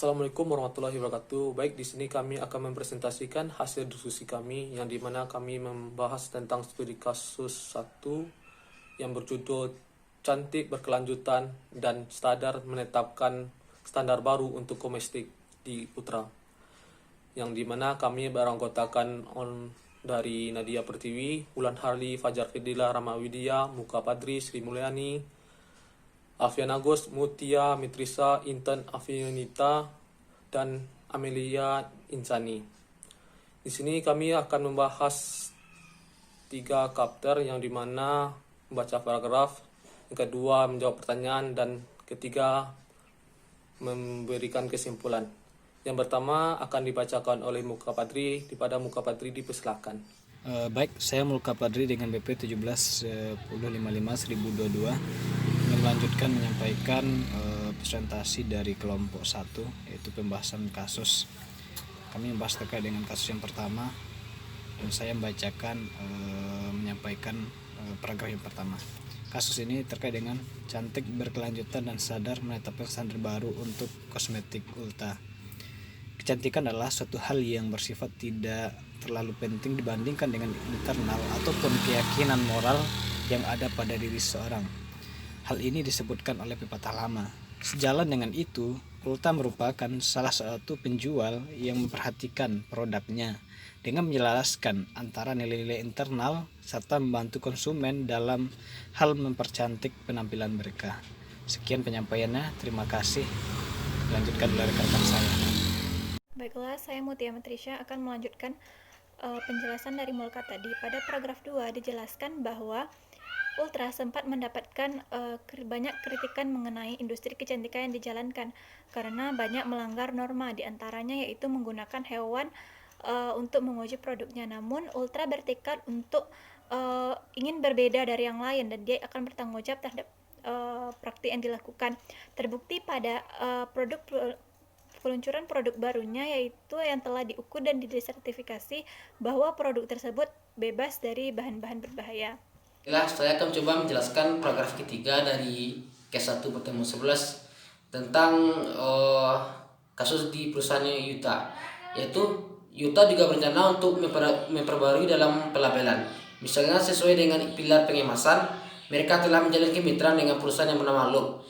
Assalamualaikum warahmatullahi wabarakatuh. Baik, di sini kami akan mempresentasikan hasil diskusi kami yang dimana kami membahas tentang studi kasus 1 yang berjudul Cantik Berkelanjutan dan Sadar Menetapkan Standar Baru untuk Domestik di Ultra. Yang dimana kami beranggotakan dari Nadia Pertiwi, Wulan Harli, Fajar Fidila, Rama Widya, Muka Padri, Sri Mulyani, Alfian Agus, Mutia, Mitrisa, Intan Afianita, dan Amelia Insani. Di sini kami akan membahas 3 chapter yang dimana membaca paragraf, yang kedua menjawab pertanyaan, dan ketiga memberikan kesimpulan. Yang pertama akan dibacakan oleh Muka Padri. Daripada Muka Padri dipersilakan. Baik, saya Muka Padri dengan BP 17.1055/1022 melanjutkan menyampaikan presentasi dari kelompok 1, yaitu pembahasan kasus. Kami membahas terkait dengan kasus yang pertama dan saya menyampaikan paragraf yang pertama. Kasus ini terkait dengan cantik berkelanjutan dan sadar menetapkan standar baru untuk kosmetik Ulta. Kecantikan adalah suatu hal yang bersifat tidak terlalu penting dibandingkan dengan internal ataupun keyakinan moral yang ada pada diri seseorang. Hal ini disebutkan oleh pepatah lama. Sejalan dengan itu, Ulta merupakan salah satu penjual yang memperhatikan produknya dengan menjelaskan antara nilai-nilai internal serta membantu konsumen dalam hal mempercantik penampilan mereka. Sekian penyampaiannya, terima kasih. Lanjutkan oleh rekan-rekan saya. Baiklah, saya Mutia Mitrisha akan melanjutkan penjelasan dari Mulka tadi. Pada paragraf 2 dijelaskan bahwa Ultra sempat mendapatkan banyak kritikan mengenai industri kecantikan yang dijalankan karena banyak melanggar norma, diantaranya yaitu menggunakan hewan untuk menguji produknya. Namun Ultra bertekad untuk ingin berbeda dari yang lain dan dia akan bertanggung jawab terhadap praktik yang dilakukan. Terbukti pada peluncuran produk barunya, yaitu yang telah diukur dan disertifikasi bahwa produk tersebut bebas dari bahan-bahan berbahaya. Saya akan coba menjelaskan paragraf ketiga dari case 1 pertemuan 11 tentang kasus di perusahaan Yuta, yaitu Yuta juga berencana untuk memperbarui dalam pelabelan. Misalnya sesuai dengan pilar pengemasan, mereka telah menjalin kemitraan dengan perusahaan yang bernama Loop,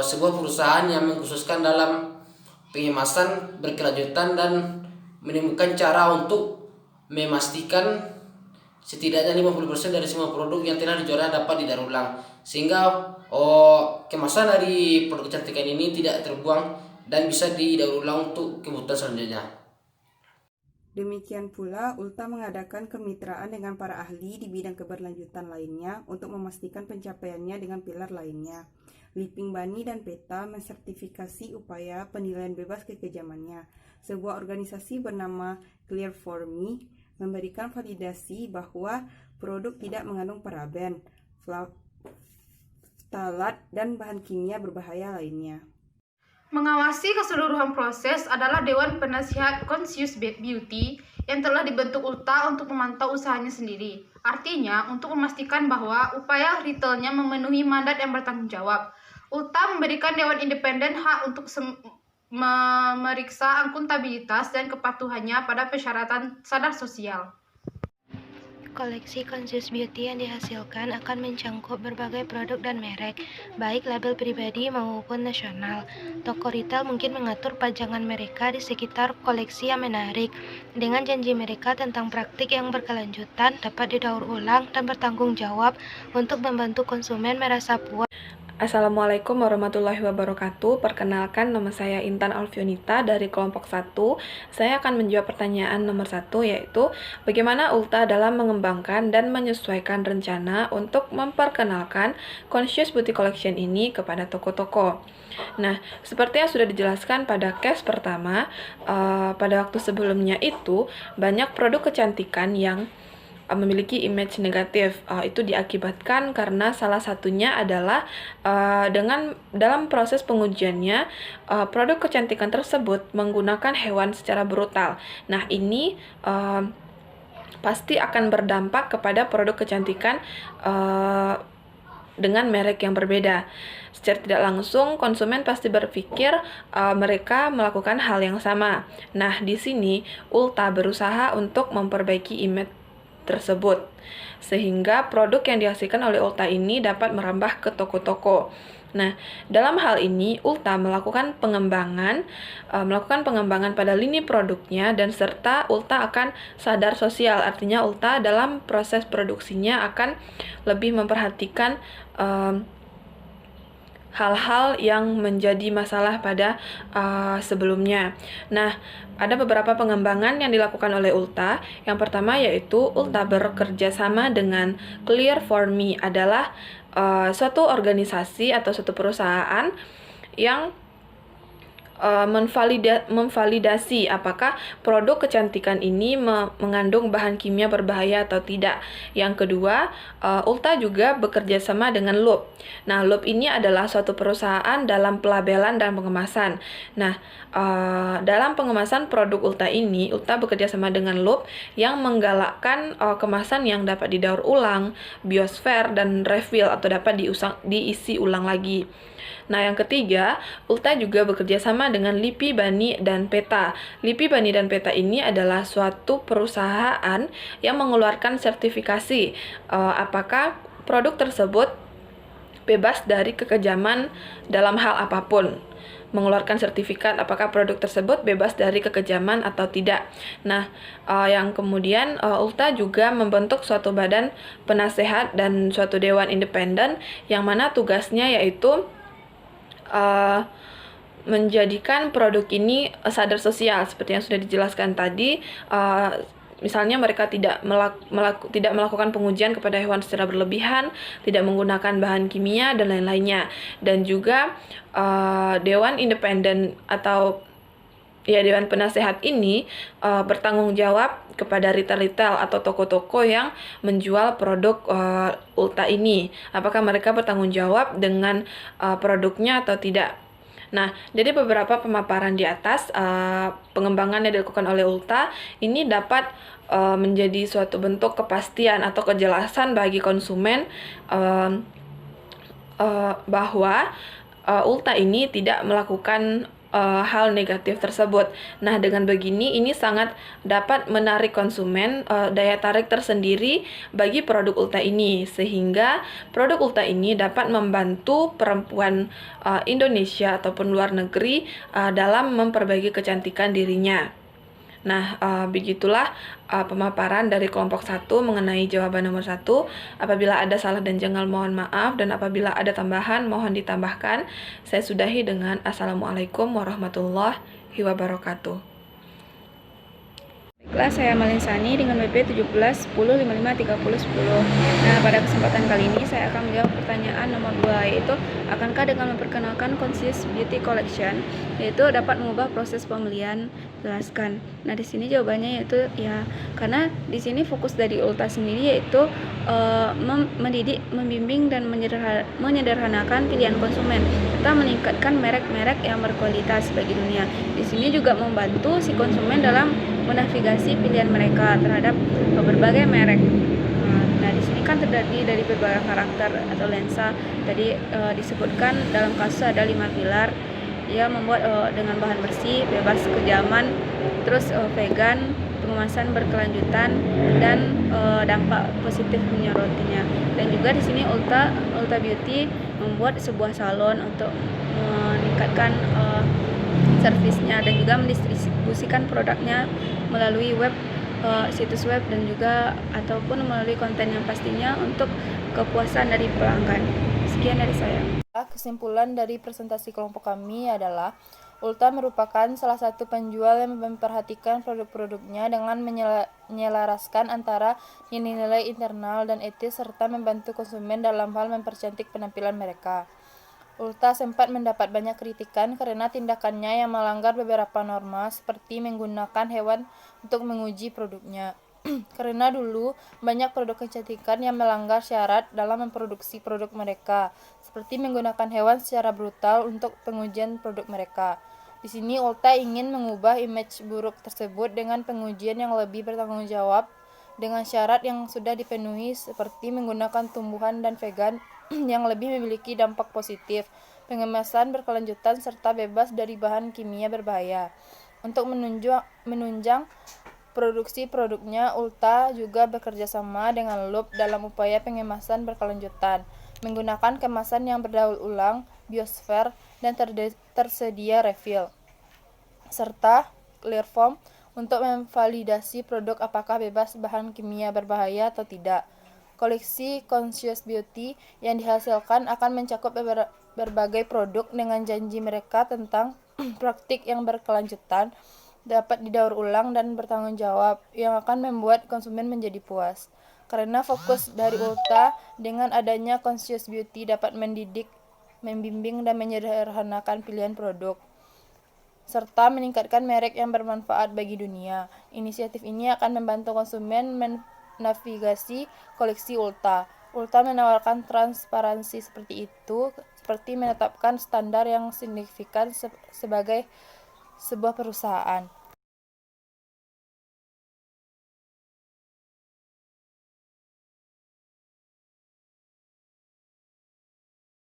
sebuah perusahaan yang mengkhususkan dalam pengemasan berkelanjutan dan menemukan cara untuk memastikan setidaknya 50% dari semua produk yang telah dijualnya dapat didaur ulang, sehingga kemasan dari produk kecantikan ini tidak terbuang dan bisa didaur ulang untuk kebutuhan selanjutnya. Demikian pula, Ulta mengadakan kemitraan dengan para ahli di bidang keberlanjutan lainnya untuk memastikan pencapaiannya dengan pilar lainnya. Liping Bani dan PETA mensertifikasi upaya penilaian bebas kekejamannya. Sebuah organisasi bernama Clear for Me memberikan validasi bahwa produk tidak mengandung paraben, ftalat, dan bahan kimia berbahaya lainnya. Mengawasi keseluruhan proses adalah Dewan Penasihat Conscious Beauty yang telah dibentuk Ulta untuk memantau usahanya sendiri. Artinya, untuk memastikan bahwa upaya retailnya memenuhi mandat yang bertanggung jawab. Ulta memberikan Dewan Independen hak untuk memeriksa akuntabilitas dan kepatuhannya pada persyaratan sadar sosial. Koleksi Conscious Beauty yang dihasilkan akan mencangkup berbagai produk dan merek, baik label pribadi maupun nasional. Toko retail mungkin mengatur pajangan mereka di sekitar koleksi yang menarik, dengan janji mereka tentang praktik yang berkelanjutan, dapat didaur ulang, dan bertanggung jawab untuk membantu konsumen merasa puas. Assalamualaikum warahmatullahi wabarakatuh. Perkenalkan, nama saya Intan Alfionita dari kelompok 1. Saya akan menjawab pertanyaan nomor 1, yaitu bagaimana Ulta dalam mengembangkan dan menyesuaikan rencana untuk memperkenalkan Conscious Beauty Collection ini kepada toko-toko. Nah, seperti yang sudah dijelaskan pada case pertama, pada waktu sebelumnya itu banyak produk kecantikan yang memiliki image negatif. Itu diakibatkan karena salah satunya adalah dalam proses pengujiannya produk kecantikan tersebut menggunakan hewan secara brutal. Nah, ini pasti akan berdampak kepada produk kecantikan dengan merek yang berbeda. Secara tidak langsung, konsumen pasti berpikir mereka melakukan hal yang sama. Nah, di sini Ulta berusaha untuk memperbaiki image tersebut, sehingga produk yang dihasilkan oleh Ulta ini dapat merambah ke toko-toko. Nah, dalam hal ini Ulta melakukan pengembangan pada lini produknya, dan serta Ulta akan sadar sosial. Artinya Ulta dalam proses produksinya akan lebih memperhatikan hal-hal yang menjadi masalah pada sebelumnya. Nah, ada beberapa pengembangan yang dilakukan oleh Ulta. Yang pertama yaitu Ulta bekerja sama dengan Clear For Me, adalah suatu organisasi atau suatu perusahaan yang memvalidasi apakah produk kecantikan ini mengandung bahan kimia berbahaya atau tidak. Yang kedua, Ulta juga bekerja sama dengan Loop. Nah, Loop ini adalah suatu perusahaan dalam pelabelan dan pengemasan. Nah, dalam pengemasan produk Ulta ini, Ulta bekerja sama dengan Loop yang menggalakkan kemasan yang dapat didaur ulang, biosfer, dan refill atau dapat diisi ulang lagi. Nah, yang ketiga, Ulta juga bekerja sama dengan Lipi Bani dan Peta. Lipi Bani dan Peta ini adalah suatu perusahaan yang mengeluarkan sertifikasi apakah produk tersebut bebas dari kekejaman dalam hal apapun. Mengeluarkan sertifikat apakah produk tersebut bebas dari kekejaman atau tidak. Nah, yang kemudian Ulta juga membentuk suatu badan penasehat dan suatu dewan independen yang mana tugasnya yaitu menjadikan produk ini sadar sosial seperti yang sudah dijelaskan tadi. Misalnya mereka tidak melakukan pengujian kepada hewan secara berlebihan, tidak menggunakan bahan kimia dan lain-lainnya. Dan juga dewan independen atau dewan penasehat ini bertanggung jawab kepada retail atau toko-toko yang menjual produk Ulta ini. Apakah mereka bertanggung jawab dengan produknya atau tidak? Nah, dari beberapa pemaparan di atas, pengembangan yang dilakukan oleh Ulta ini dapat menjadi suatu bentuk kepastian atau kejelasan bagi konsumen bahwa Ulta ini tidak melakukan hal negatif tersebut. Nah, dengan begini ini sangat dapat menarik konsumen, daya tarik tersendiri bagi produk Ulta ini, sehingga produk Ulta ini dapat membantu perempuan Indonesia ataupun luar negeri dalam memperbaiki kecantikan dirinya. Nah, begitulah pemaparan dari kelompok 1 mengenai jawaban nomor 1. Apabila ada salah dan janggal mohon maaf, dan apabila ada tambahan mohon ditambahkan. Saya sudahi dengan Assalamualaikum warahmatullahi wabarakatuh. Baiklah, saya Malinsani dengan BP 17 10 55 30 10. Nah, pada kesempatan kali ini saya akan menjawab pertanyaan nomor 2, yaitu akankah dengan memperkenalkan Conscious Beauty Collection yaitu dapat mengubah proses pembelian? Jelaskan. Nah, di sini jawabannya yaitu ya, karena di sini fokus dari Ulta sendiri yaitu mendidik, membimbing dan menyederhanakan pilihan konsumen serta meningkatkan merek-merek yang berkualitas bagi dunia. Di sini juga membantu si konsumen dalam menavigasi pilihan mereka terhadap berbagai merek. Nah, di sini kan terdiri dari berbagai karakter atau lensa. Tadi disebutkan dalam kasus ada 5 pilar. Ia membuat dengan bahan bersih, bebas kekejaman, terus vegan, pengemasan berkelanjutan, dan dampak positif menyorotnya. Dan juga di sini Ulta Beauty membuat sebuah salon untuk meningkatkan servisnya dan juga mendistribusikan produknya melalui situs web dan juga ataupun melalui konten yang pastinya untuk kepuasan dari pelanggan. Sekian dari saya. Kesimpulan dari presentasi kelompok kami adalah Ulta merupakan salah satu penjual yang memperhatikan produk-produknya dengan menyelaraskan antara nilai-nilai internal dan etis serta membantu konsumen dalam hal mempercantik penampilan mereka. Ulta sempat mendapat banyak kritikan karena tindakannya yang melanggar beberapa norma seperti menggunakan hewan untuk menguji produknya. Karena dulu banyak produk kecantikan yang melanggar syarat dalam memproduksi produk mereka, seperti menggunakan hewan secara brutal untuk pengujian produk mereka. Di sini Ulta ingin mengubah image buruk tersebut dengan pengujian yang lebih bertanggung jawab dengan syarat yang sudah dipenuhi seperti menggunakan tumbuhan dan vegan yang lebih memiliki dampak positif, pengemasan berkelanjutan, serta bebas dari bahan kimia berbahaya. Untuk menunjang produksi produknya, Ulta juga bekerja sama dengan Loop dalam upaya pengemasan berkelanjutan, menggunakan kemasan yang berdaur ulang, biosfer, dan tersedia refill, serta clear foam untuk memvalidasi produk apakah bebas bahan kimia berbahaya atau tidak. Koleksi Conscious Beauty yang dihasilkan akan mencakup berbagai produk dengan janji mereka tentang praktik yang berkelanjutan, dapat didaur ulang dan bertanggung jawab, yang akan membuat konsumen menjadi puas. Karena fokus dari Ulta dengan adanya Conscious Beauty dapat mendidik, membimbing, dan menyederhanakan pilihan produk, serta meningkatkan merek yang bermanfaat bagi dunia. Inisiatif ini akan membantu konsumen menavigasi koleksi Ulta. Ulta menawarkan transparansi seperti itu, seperti menetapkan standar yang signifikan sebagai sebuah perusahaan.